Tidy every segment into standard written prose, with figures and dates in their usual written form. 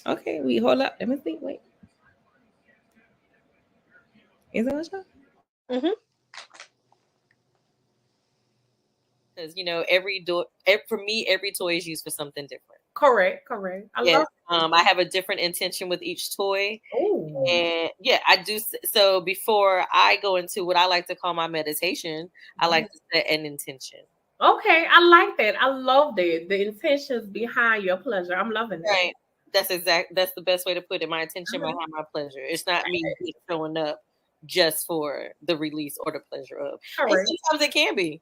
Okay, we hold up. Let me see. Wait. Is it on show? Mm-hmm. Because for me, every toy is used for something different. Correct, correct. I Yes. love I have a different intention with each toy. Oh. And yeah, I do. So before I go into what I like to call my meditation, I like to set an intention. Okay, I like that. I love that. The intentions behind your pleasure. I'm loving that. Right. That's the best way to put it. My intention behind my pleasure. It's not me just showing up just for the release or the pleasure of. And Correct. sometimes it can be.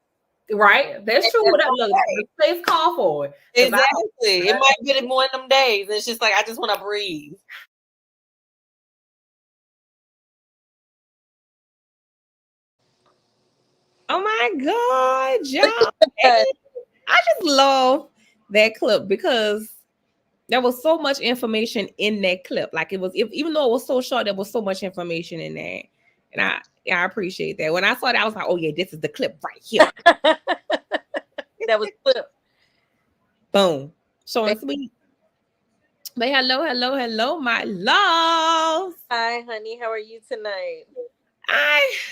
Right? That's And true. that's Look, the okay. space call for it. 'Cause Exactly. It might be more in them days. It's just like I just want to breathe. oh my God, John. I just love that clip because there was so much information in that clip. Like it was, even though it was so short, there was so much information in there. And I appreciate that. When I saw that, I was like, oh yeah, this is the clip right here. That was flip. Boom. Short and sweet. But hello, my love. Hi, honey. How are you tonight?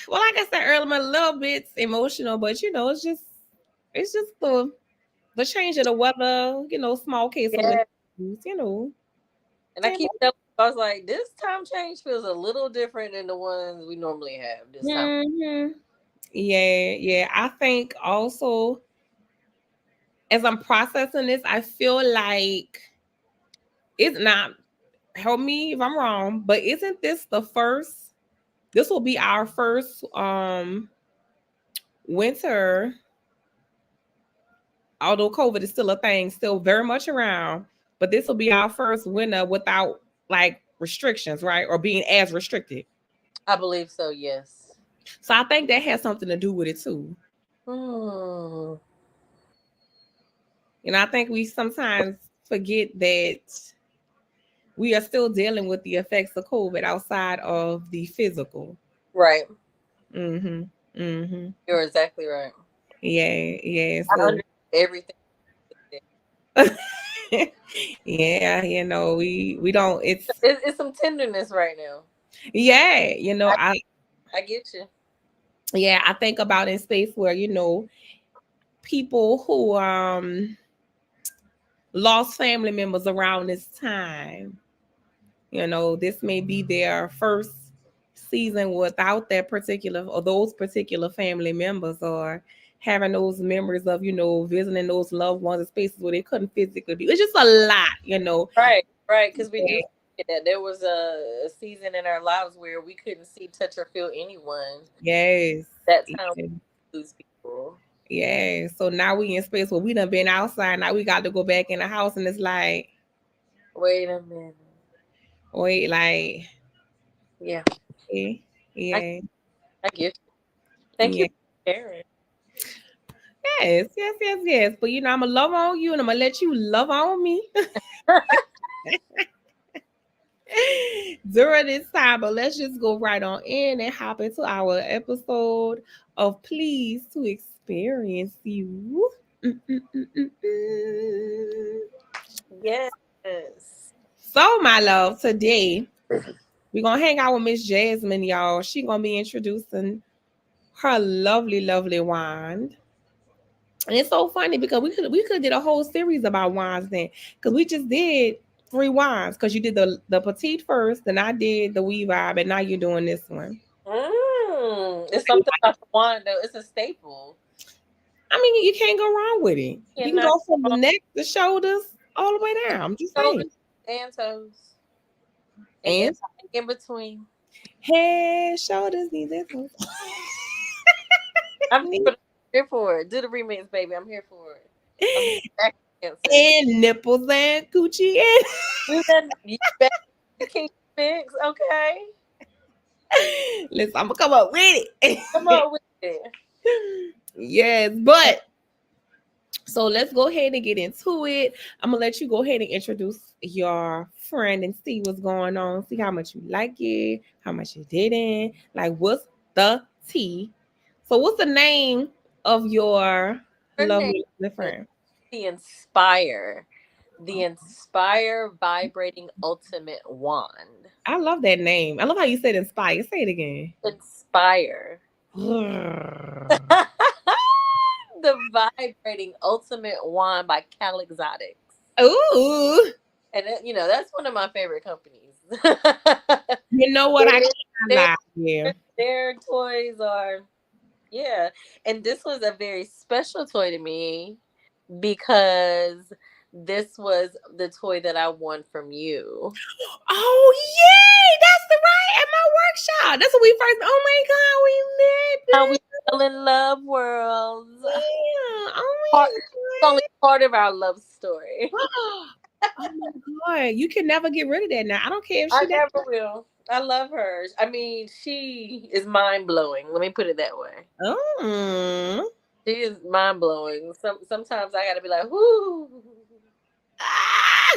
Like I said earlier, I'm a little bit emotional, but it's just the change of the weather, small case of Yeah. you know. And I keep telling you, I was like, this time change feels a little different than the ones we normally have this time. Mm-hmm. Yeah. I think also as I'm processing this, I feel like it's not, help me if I'm wrong, but isn't this the first? This will be our first winter, although COVID is still a thing, still very much around, but this will be our first winter without like restrictions, right? Or being as restricted. I believe so, yes. So I think that has something to do with it too. Hmm. I think we sometimes forget that we are still dealing with the effects of COVID outside of the physical. Right. Mm-hmm. Mm-hmm. You're exactly right. Yeah. I So understand everything. yeah, we don't It's some tenderness right now. yeah, I I get you. I think about in space where, people who lost family members around this time. This may be their first season without that particular or those particular family members, or having those memories of, visiting those loved ones in spaces where they couldn't physically be. It's just a lot. Right, right. Because we do forget that there was a season in our lives where we couldn't see, touch, or feel anyone. Yes. That time Yeah. we lose people. Yeah. So now we in space where we done been outside. Now we got to go back in the house, and it's like, Wait a minute. wait, like, Yeah, yeah, I yeah, I get you. Thank you yeah. for sharing. Yes. But I'm gonna love on you, and I'm gonna let you love on me during this time. But let's just go right on in and hop into our episode of Please to Experience You. Mm. Yes. So, my love, today we're gonna hang out with Miss Jasmine, y'all. She gonna be introducing her lovely wand. And it's so funny because we could did a whole series about wands then, because we just did 3 wands, because you did the petite first, then I did the weave vibe, and now you're doing this one. It's something about the wand though. It's a staple. I mean, you can't go wrong with it. You can Cannot go from go the wrong neck, the shoulders, all the way down. I'm just with saying. shoulders and toes and And everything in between. head, shoulders, knees, and toes. I'm here for it. Do the remix, baby. I'm here for it. I'm here for that answer. And nipples and coochie and Do that. You back the king mix, okay? listen, I'm gonna come up with Come it. on with it. Yes, but so let's go ahead and get into it. I'm gonna let you go ahead and introduce your friend and see what's going on. See how much you like it, how much you didn't. Like, what's the tea? So, what's the name of your Her name lovely is friend? the Inspire. the Inspire Vibrating Ultimate Wand. I love that name. I love how you said inspire. Say it again. Inspire. The Vibrating Ultimate Wand by Calexoitics. Ooh. And that's one of my favorite companies. You know what? I can't lie. Yeah. Their toys are, yeah. And this was a very special toy to me because this was the toy that I won from you. Oh, yay! That's the right at my workshop. That's when we first. Oh my God, we met. How we fell in love worlds. Yeah. Oh It's only part of our love story. Oh my God, you can never get rid of that now. I don't care if I she never will. I love her. I mean, she is mind blowing. Let me put it that way. Oh. She is mind blowing. Sometimes I gotta be like, whoo. Ah!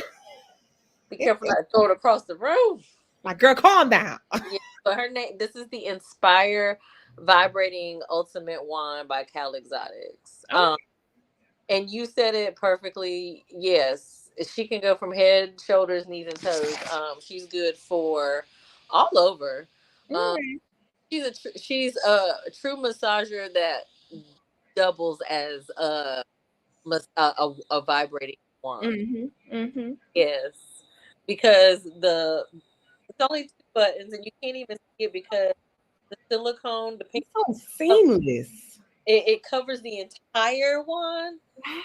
Be careful not to throw it across the room. Like, girl, calm down. Yeah, but her name. This is the Inspire Vibrating Ultimate Wand by Calexoitics. And you said it perfectly. Yes, she can go from head, shoulders, knees, and toes. She's good for all over. She's a true massager that doubles as a vibrating wand. Yes, because it's only 2 buttons, and you can't even see it because the silicone, the pink, so seamless. It covers the entire wand.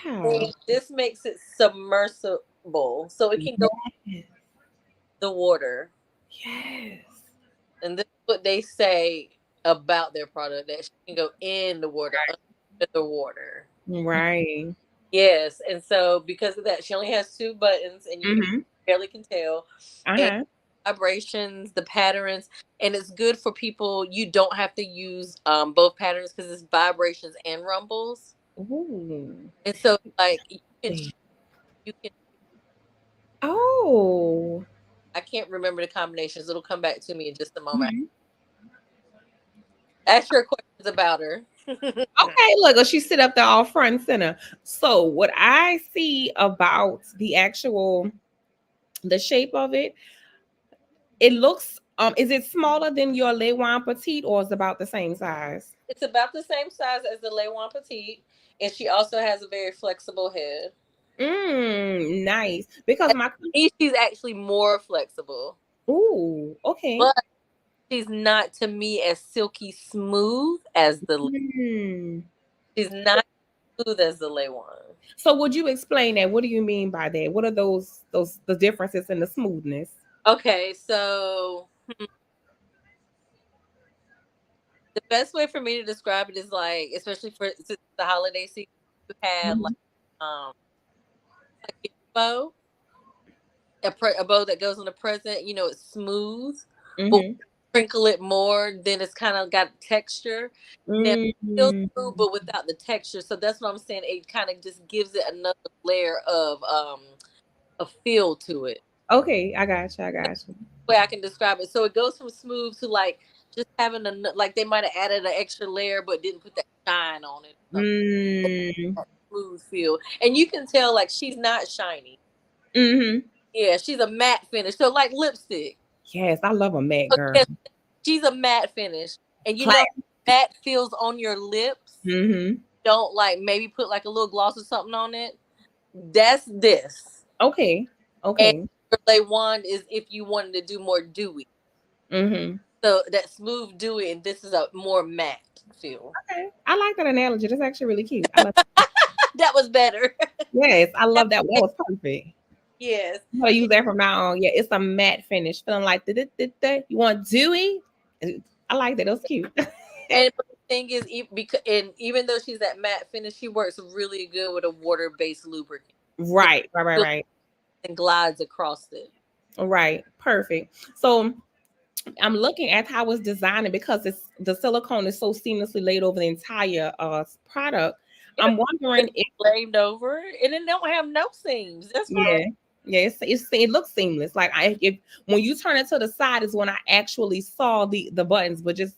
Wow. And this makes it submersible, so it can go in the water. Yes. And this is what they say about their product, that she can go in the water, under the water. Right. Yes. And so because of that, she only has 2 buttons, and you barely can tell. And vibrations, the patterns, and it's good for people. You don't have to use both patterns because it's vibrations and rumbles. Ooh. And so like you can Oh. I can't remember the combinations. It'll come back to me in just a moment. Ask your questions about her. Okay, look, she sit up there all front and center. So what I see about the shape of it, it looks is it smaller than your Le Wand Petite, or is it about the same size? It's about the same size as the Le Wand Petite, and she also has a very flexible head. Nice. Because she's actually more flexible. Ooh, okay. But she's not, to me, as silky smooth as the she's not smooth as the Le Wand. So would you explain that? What do you mean by that? What are the differences in the smoothness? Okay, so the best way for me to describe it is like, especially for the holiday season, you had like a bow, a bow that goes on a present. It's smooth, but sprinkle it more, then it's kind of got texture. Now, it's still smooth, but without the texture. So that's what I'm saying. It kind of just gives it another layer of a feel to it. Okay, I got you. The way I can describe it. So it goes from smooth to like just having like they might have added an extra layer but didn't put that shine on it. That smooth feel, and you can tell like she's not shiny. Yeah, she's a matte finish, so like lipstick. Yes, I love a matte girl. Yes, she's a matte finish, and know matte feels on your lips. Don't like maybe put like a little gloss or something on it. That's this. Okay. And Le Wand is if you wanted to do more dewy. So that smooth dewy, and this is a more matte feel. Okay, I like that analogy. That's actually really cute. I love that was better. Yes, I love that. That was perfect. Yes, I'm gonna use that from now on. Yeah, it's a matte finish, feeling like you want dewy. I like that. It was cute. And the thing is, even though she's that matte finish, she works really good with a water-based lubricant. Right. And glides across it. Right. Perfect. So I'm looking at how it's designed, because the silicone is so seamlessly laid over the entire product. I'm wondering if laid over, and it don't have no seams. That's right. Yeah, it looks seamless. Like when you turn it to the side is when I actually saw the buttons, but just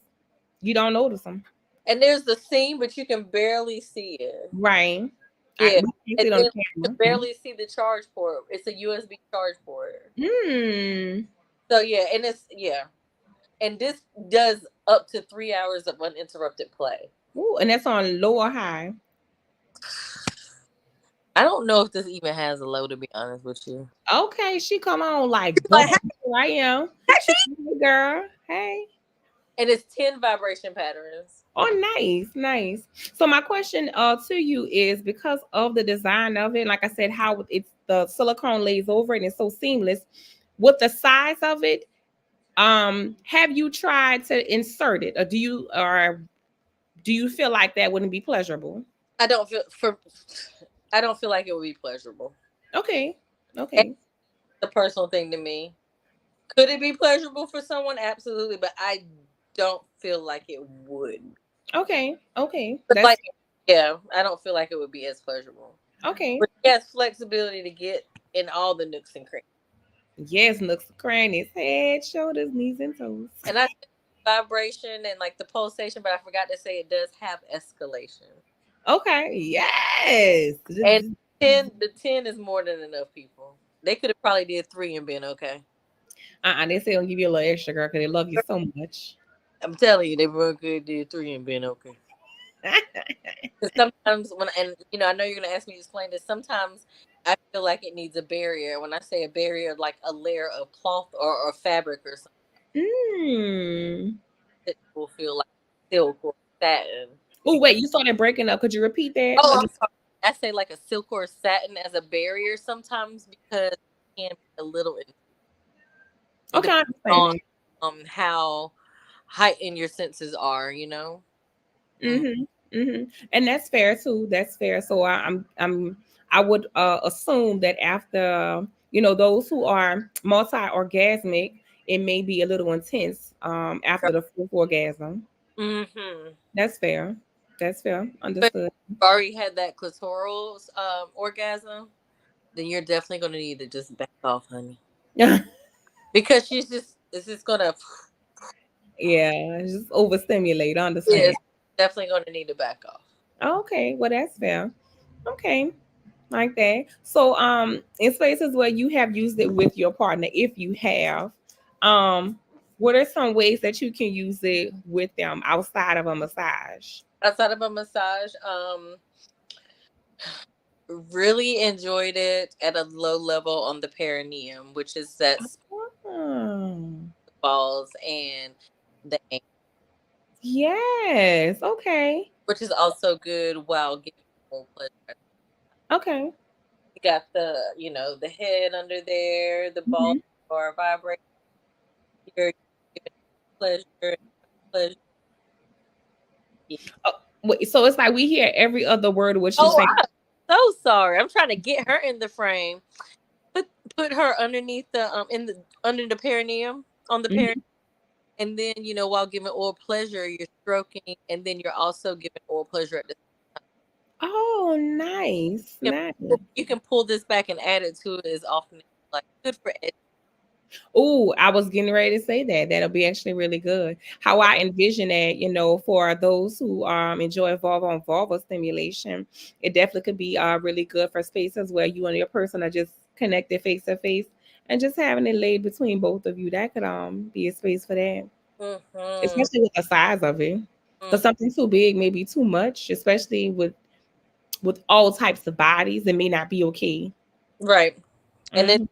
you don't notice them. And there's the seam, but you can barely see it. Right. Yeah, We and see it on then the you camera. can barely see the charge port. It's a USB charge port. Mm. So yeah, and this does up to 3 hours of uninterrupted play. Ooh, and that's on low or high. I don't know if this even has a low, to be honest with you. Okay, she come on like Like, boom. Here I am. She girl. Hey. and it's 10 vibration patterns. Oh, nice, nice. So my question to you is, because of the design of it, like I said, how it's the silicone lays over it and it's so seamless. With the size of it, have you tried to insert it, or do you feel like that wouldn't be pleasurable? I don't feel like it would be pleasurable. Okay. It's Okay. a personal thing to me. Could it be pleasurable for someone? Absolutely, but I don't feel like it would. Okay. Okay. But That's like, yeah, I don't feel like it would be as pleasurable. okay. But yes, flexibility to get in all the nooks and crannies. Yes, nooks and crannies, head, shoulders, knees, and toes. And I said vibration and like the pulsation, but I forgot to say it does have escalation. Okay. Yes. And the 10 is more than enough people. They could have probably did 3 and been okay. They say don't give you a little extra, girl, because they love you so much. I'm telling you, they were good, did 3 and been okay. Sometimes I know you're gonna ask me to explain this. Sometimes I feel like it needs a barrier. When I say a barrier, like a layer of cloth or fabric or something, Mm. it will feel like silk or satin. Oh, wait, you started breaking up. Could you repeat that Oh, again? I'm sorry. I say like a silk or satin as a barrier sometimes because it can be a little. It Okay, depends I on understand. how heightened your senses are. Mm. And that's fair too. That's fair. So I would assume that after those who are multi-orgasmic, it may be a little intense after the fourth orgasm. Mm-hmm. That's fair. That's fair. But if Understood. you've already had that clitoral orgasm, then you're definitely going to need to just back off, honey, Yeah, because it's just gonna. just overstimulate. I Yeah, understand. it's definitely going to need to back off. Okay, well that's fair. Okay, like that. So in spaces where you have used it with your partner, if you have, what are some ways that you can use it with them outside of a massage? Outside of a massage, really enjoyed it at a low level on the perineum, which is that Oh, balls and the ankle, yes. Okay. which is also good while giving full pleasure. Okay. You got the head under there, the balls Mhm. are vibrating. You're giving pleasure, pleasure. Yeah. Oh, wait, so it's like we hear every other word of what you Oh, say. I'm so sorry. I'm trying to get her in the frame. Put put her underneath the under the perineum on the perineum, Mhm. and then while giving oral pleasure, you're stroking, and then you're also giving oral pleasure at the Oh, nice, same nice. time. You can pull this back and add it to it as often as you like. Good for ed. Oh, I was getting ready to say that. That'll be actually really good. How I envision that, for those who enjoy vulva on vulva stimulation, it definitely could be really good for spaces where you and your person are just connected face to face and just having it laid between both of you. That could be a space for that, Mm-hmm. especially with the size of it. Because something too big may be too much, especially with all types of bodies. It may not be okay. Right, and then Mm-hmm.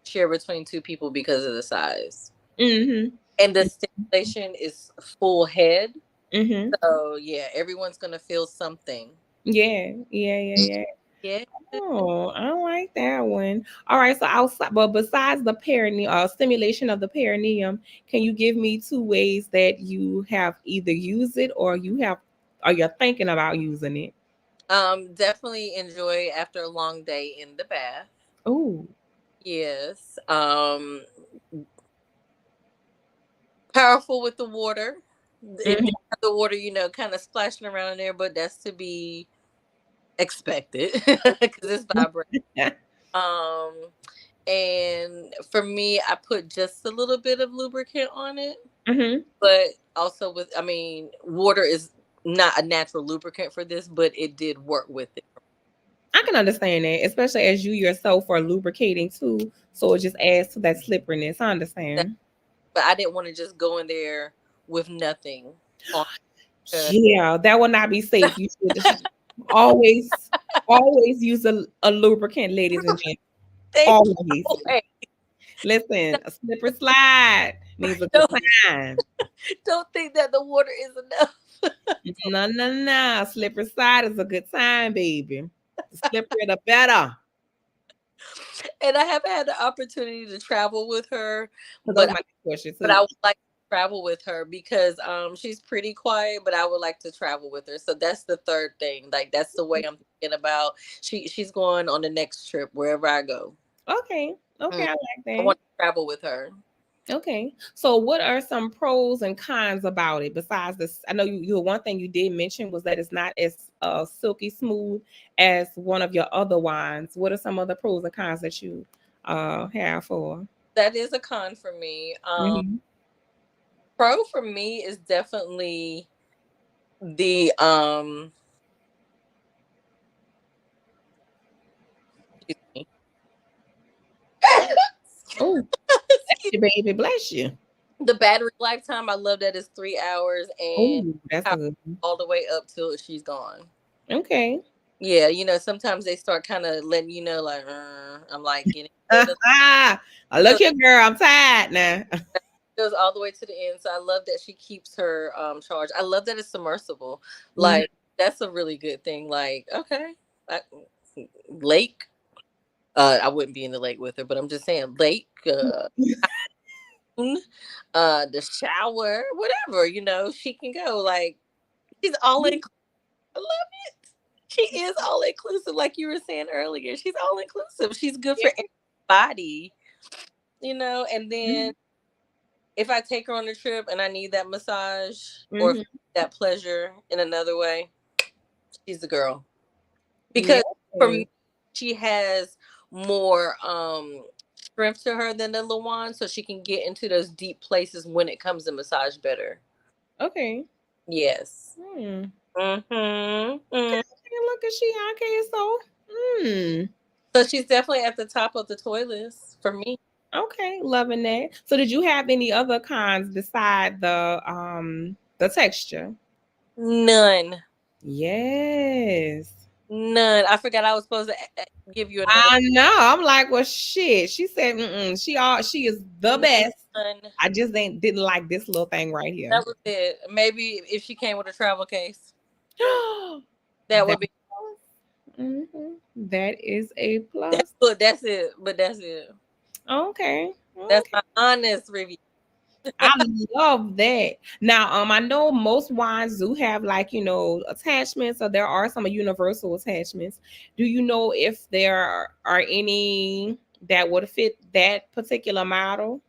share between two people because of the size, Mm-hmm. and the stimulation is full head. Mm-hmm. So yeah, everyone's gonna feel something. Yeah, yeah, yeah, yeah. Yeah. Oh, I like that one. All right, so outside, but besides the perineum, stimulation of the perineum, can you give me two ways that you have either used it or you're thinking about using it? Definitely enjoy after a long day in the bath. Oh, Yes. Powerful with the water. It mhm. did have the water, kind of splashing around in there, but that's to be expected because it's vibrating. Um, and for me, I put just a little bit of lubricant on it, Mhm. but also water is not a natural lubricant for this, but it did work with it. I can understand that, especially as you yourself are lubricating too. So it just adds to that slipperiness. I understand. But I didn't want to just go in there with nothing on. Yeah, that will not be safe. You should always, always use a lubricant, ladies and gentlemen. Always. Listen, a slipper slide means a good time. Don't think that the water is enough. No. Slipper slide is a good time, baby. The slipperier, the better. And I haven't had the opportunity to travel with her, But my question too. I would like to travel with her because she's pretty quiet, but I would like to travel with her. So that's the third thing. Like that's the way I'm thinking about. She's going on the next trip wherever I go. Okay, I like that. I want to travel with her. Okay, so what are some pros and cons about it besides this? I know you one thing you did mention was that it's not as silky smooth as one of your other wines. What are some other pros and cons that you have for? That is a con for me. Pro for me is definitely the excuse me. Oh, bless you, baby, bless you. The battery lifetime, I love that it's 3 hours and that's good. all the way up till she's gone. Okay. Yeah, you know, sometimes they start kind of letting you know, like, I'm like getting. Look here, girl, I'm tired now. Goes all the way to the end, so I love that she keeps her charge. I love that it's submersible. Like that's a really good thing. Like, okay, lake. I wouldn't be in the lake with her, but I'm just saying lake. The shower, whatever, you know, she can go. Like she's all inclusive. I love it. She is all inclusive, like you were saying earlier. She's all inclusive. She's good for everybody, you know. And then if I take her on a trip and I need that massage or that pleasure in another way, she's the girl. Because for me, she has more strength to her than the Luan, so she can get into those deep places when it comes to massage better. Okay. Yes. Okay, look at she. Okay, so she's definitely at the top of the toy list for me. Okay, loving that. So did you have any other cons beside the texture? None. Yes. None. I forgot I was supposed to give you another. I know. I'm like, well, shit. She said, she is the best. None. I just didn't like this little thing right here. That was it. Maybe if she came with a travel case, that would be. That is a plus. That's it. But that's it. Okay. That's my honest review. I love that. Now, I know most wines do have like, attachments, or there are some universal attachments. Do you know if there are any that would fit that particular model?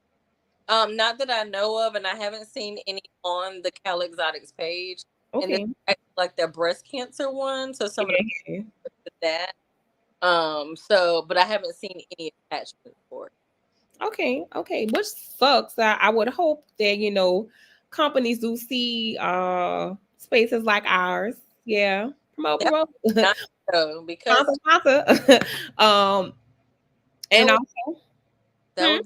Not that I know of, and I haven't seen any on the Calexoitics page. Okay. And this like their breast cancer one, so some of that. So, but I haven't seen any attachments for it. Okay, which sucks. I would hope that companies do see spaces like ours. Yeah, promote. Not so, because and also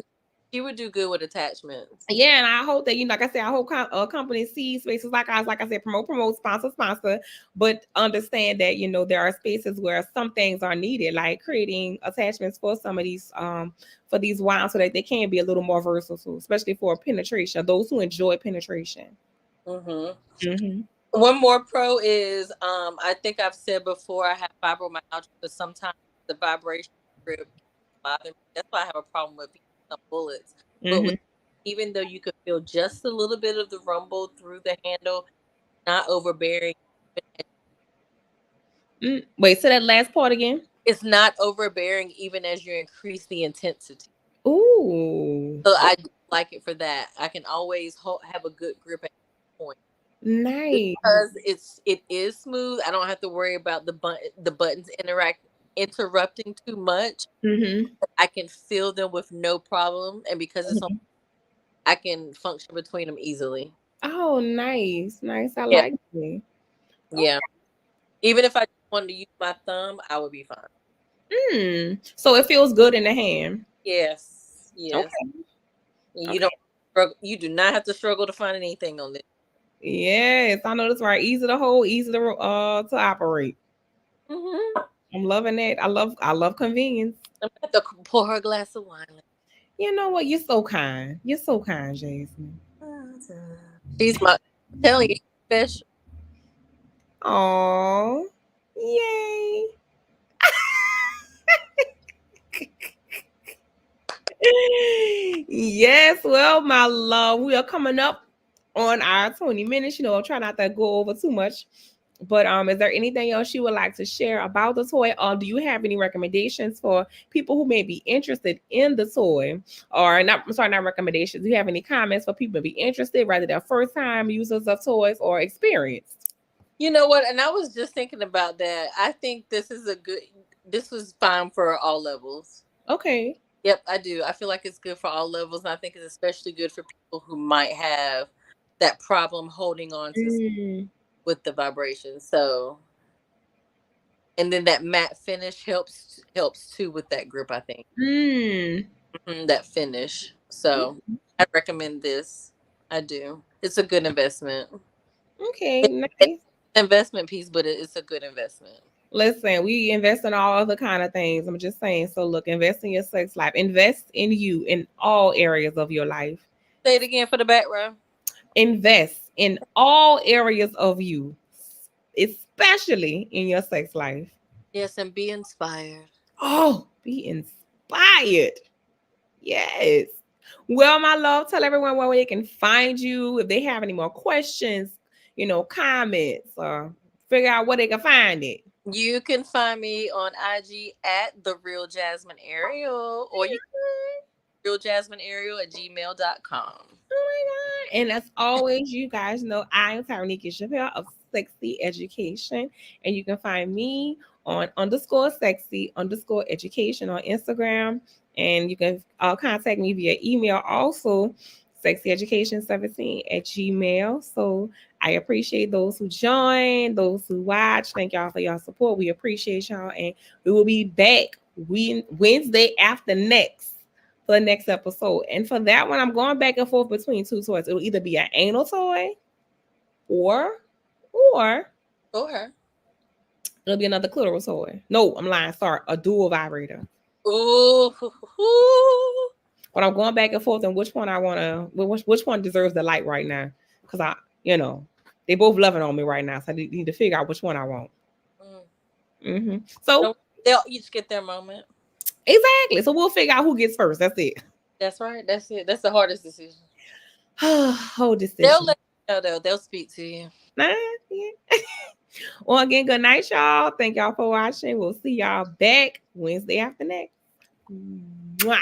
she would do good with attachments. Yeah, and I hope that like I said, I hope companies see spaces like ours. Like I said, promote, sponsor, but understand that there are spaces where some things are needed, like creating attachments for some of these for these wines, so that they can be a little more versatile, especially for penetration. Those who enjoy penetration. One more pro is I think I've said before, I have fibromyalgia, but sometimes the vibration grip bother me. That's why I have a problem with some bullets. But even though you could feel just a little bit of the rumble through the handle, not overbearing. Wait, say that last part again. It's not overbearing even as you increase the intensity. Ooh. So I like it for that. I can always have a good grip at that point. Nice. Because it is smooth. I don't have to worry about the buttons interrupting too much. I can feel them with no problem, and because it's on, I can function between them easily. Oh, nice. I like it. Yeah. Even if I wanted to use my thumb, I would be fine. So it feels good in the hand. Yes. Yes. Okay. You do not have to struggle to find anything on this. Yes, I know that's right. Easy to hold, easy to operate. I'm loving that. I love convenience. I'm gonna have to pour her a glass of wine. You know what? You're so kind. You're so kind, Jasmine. She's my telling you special. Oh, yay. Yes, well, my love, we are coming up on our 20 minutes. You know, try not to go over too much. But is there anything else you would like to share about the toy? Do you have any recommendations for people who may be interested in the toy? Or not, I'm sorry, not recommendations. Do you have any comments for people to be interested, whether they're first time users of toys or experienced? You know what? And I was just thinking about that. I think this was fine for all levels. Okay. Yep, I do. I feel like it's good for all levels. And I think it's especially good for people who might have that problem holding on to with the vibration. So, and then that matte finish helps too with that grip, I think. That finish. So I recommend this. I do. It's a good investment. Okay, nice. It's an investment piece, but it's a good investment. Listen, we invest in all other kind of things. I'm just saying. So look, invest in your sex life. Invest in you in all areas of your life. Say it again for the back row. Invest in all areas of you, especially in your sex life. Yes, and be inspired. Oh, be inspired. Yes. Well, my love, tell everyone where they can find you if they have any more questions, comments, or figure out where they can find it. You can find me on IG at The Real Jasmine Ariel, or you can realjasmineariel@gmail.com. Oh my God. And as always, you guys know I am Tyronika Chappelle of Sexy Education. And you can find me on _sexy_education on Instagram. And you can contact me via email also, sexyeducation17@gmail. So I appreciate those who join, those who watch. Thank y'all for your support. We appreciate y'all. And we will be back Wednesday after next for the next episode. And for that one, I'm going back and forth between two toys. It'll either be an anal toy or it'll be another clitoral toy. No, I'm lying. Sorry, a dual vibrator. Ooh. But I'm going back and forth on which one I want to, which one deserves the light right now. Because they both loving on me right now. So I need to figure out which one I want. So they'll each get their moment. Exactly. So we'll figure out who gets first. That's it. That's right. That's it. That's the hardest decision. Whole decision. They'll let you know, though. They'll speak to you. Well, again, good night, y'all. Thank y'all for watching. We'll see y'all back Wednesday after next. Mwah.